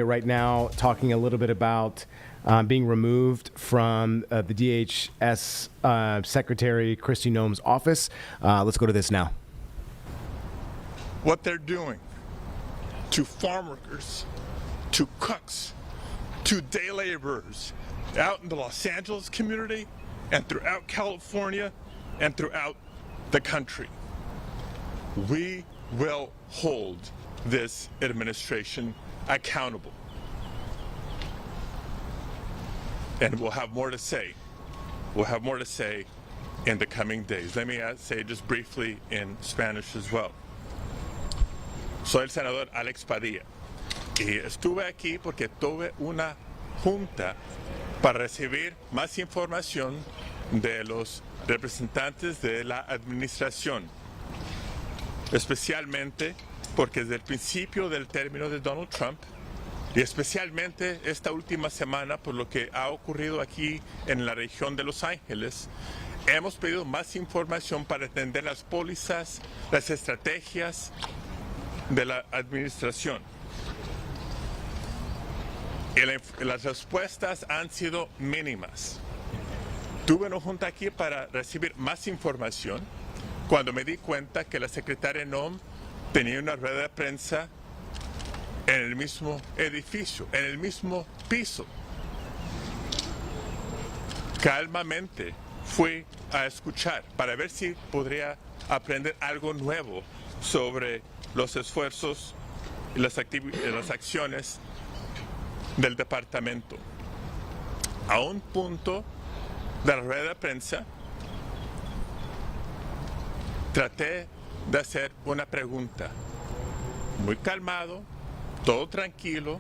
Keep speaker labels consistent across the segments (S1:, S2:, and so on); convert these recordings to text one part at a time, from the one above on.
S1: Right now, talking a little bit about being removed from the DHS Secretary Kristi Noem's office. Let's go to this now.
S2: What they're doing to farm workers, to cooks, to day laborers out in the Los Angeles community and throughout California and throughout the country. We will hold this administration accountable. And we'll have more to say. We'll have more to say in the coming days. Let me say just briefly in Spanish as well. Soy el senador Alex Padilla y estuve aquí porque tuve una junta para recibir más información de los representantes de la administración, especialmente porque desde el principio del término de Donald Trump y especialmente esta última semana por lo que ha ocurrido aquí en la región de Los Ángeles, hemos pedido más información para entender las pólizas, las estrategias de la administración. Y las respuestas han sido mínimas. Tuve una junta aquí para recibir más información cuando me di cuenta que la secretaria Noem tenía una rueda de prensa en el mismo edificio, en el mismo piso. Calmamente fui a escuchar para ver si podría aprender algo nuevo sobre los esfuerzos y las acciones del departamento. A un punto de la rueda de prensa, traté de hacer una pregunta. Muy calmado, todo tranquilo,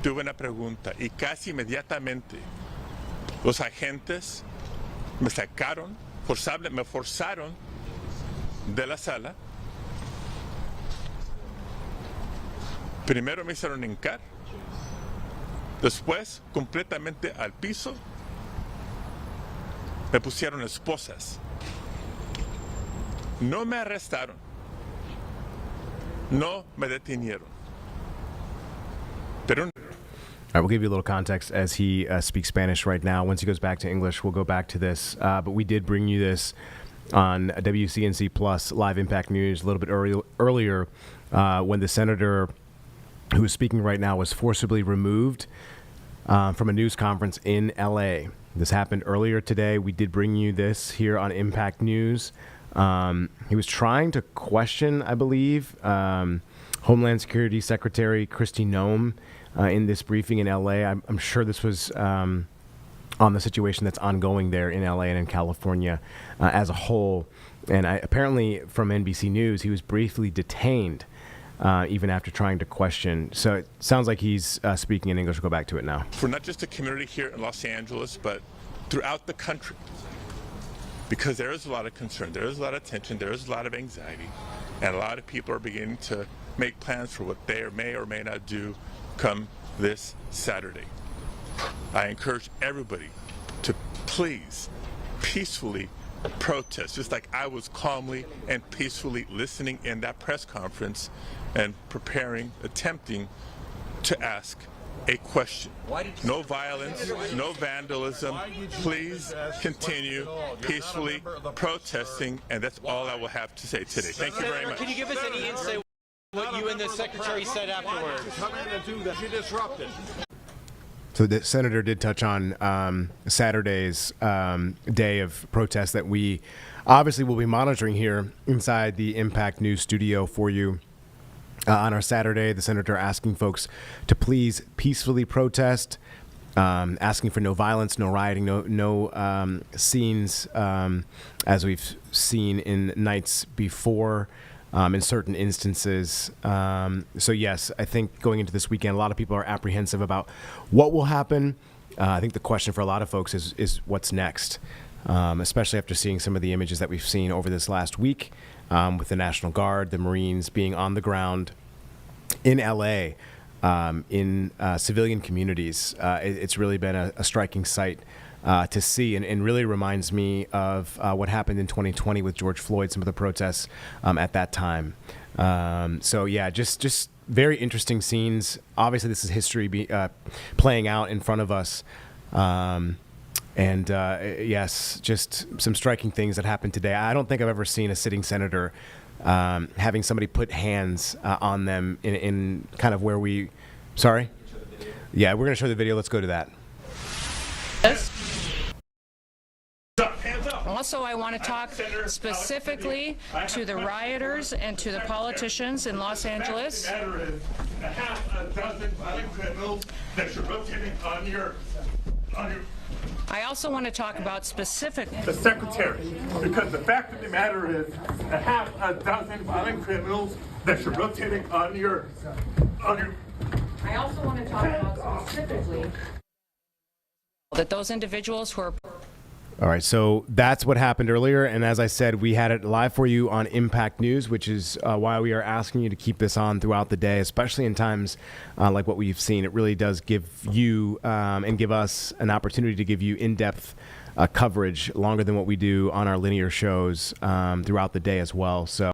S2: tuve una pregunta y casi inmediatamente los agentes me sacaron, me forzaron de la sala. Primero me hicieron hincar, después completamente al piso me pusieron esposas. No me arrestaron, no me detenieron. Pero
S1: All right, we'll give you a little context as he speaks Spanish right now. Once he goes back to English, we'll go back to this. But we did bring you this on WCNC Plus Live Impact News a little bit earlier when the senator who is speaking right now was forcibly removed from a news conference in L.A. This happened earlier today. We did bring you this here on Impact News. He was trying to question, I believe, Homeland Security Secretary Kristi Noem in this briefing in L.A. I'm sure this was on the situation that's ongoing there in L.A. and in California as a whole. And apparently from NBC News, he was briefly detained even after trying to question. So it sounds like he's speaking in English. We'll go back to it now.
S2: For not just the community here in Los Angeles, but throughout the country. Because there is a lot of concern, there is a lot of tension, there is a lot of anxiety, and a lot of people are beginning to make plans for what they may or may not do come this Saturday. I encourage everybody to please peacefully protest, just like I was calmly and peacefully listening in that press conference and preparing, attempting to ask a question. No violence, no vandalism. Please continue peacefully protesting, and that's all I will have to say today. Thank you very much.
S3: Can you give us any insight what you and the secretary said afterwards?
S4: Come in and do that. You disrupted.
S1: So the senator did touch on Saturday's day of protest that we obviously will be monitoring here inside the Impact News studio for you. On our Saturday, the senator asking folks to please peacefully protest, asking for no violence, no rioting, no scenes as we've seen in nights before in certain instances. So yes, I think going into this weekend, a lot of people are apprehensive about what will happen. I think the question for a lot of folks is what's next, especially after seeing some of the images that we've seen over this last week. With the National Guard, the Marines being on the ground in L.A., in civilian communities. It's really been a striking sight to see, and really reminds me of what happened in 2020 with George Floyd, some of the protests at that time. So yeah, just very interesting scenes. Obviously, this is history playing out in front of us. Yes, just some striking things that happened today. I don't think I've ever seen a sitting senator having somebody put hands on them in kind of where we. Sorry? Yeah, we're going to show the video. Let's go to that.
S5: Also, I want to talk specifically to the rioters and to the politicians in Los Angeles.
S2: A half a dozen violent criminals that you're rotating on your
S5: I also want to talk about specific.
S2: the secretary, because the fact of the matter is a half a dozen violent criminals that you're rotating on your
S5: I also want to talk about specifically that those individuals who are.
S1: All right, so that's what happened earlier, and as I said, we had it live for you on Impact News, which is why we are asking you to keep this on throughout the day, especially in times like what we've seen. It really does give you and give us an opportunity to give you in-depth coverage longer than what we do on our linear shows throughout the day as well. So.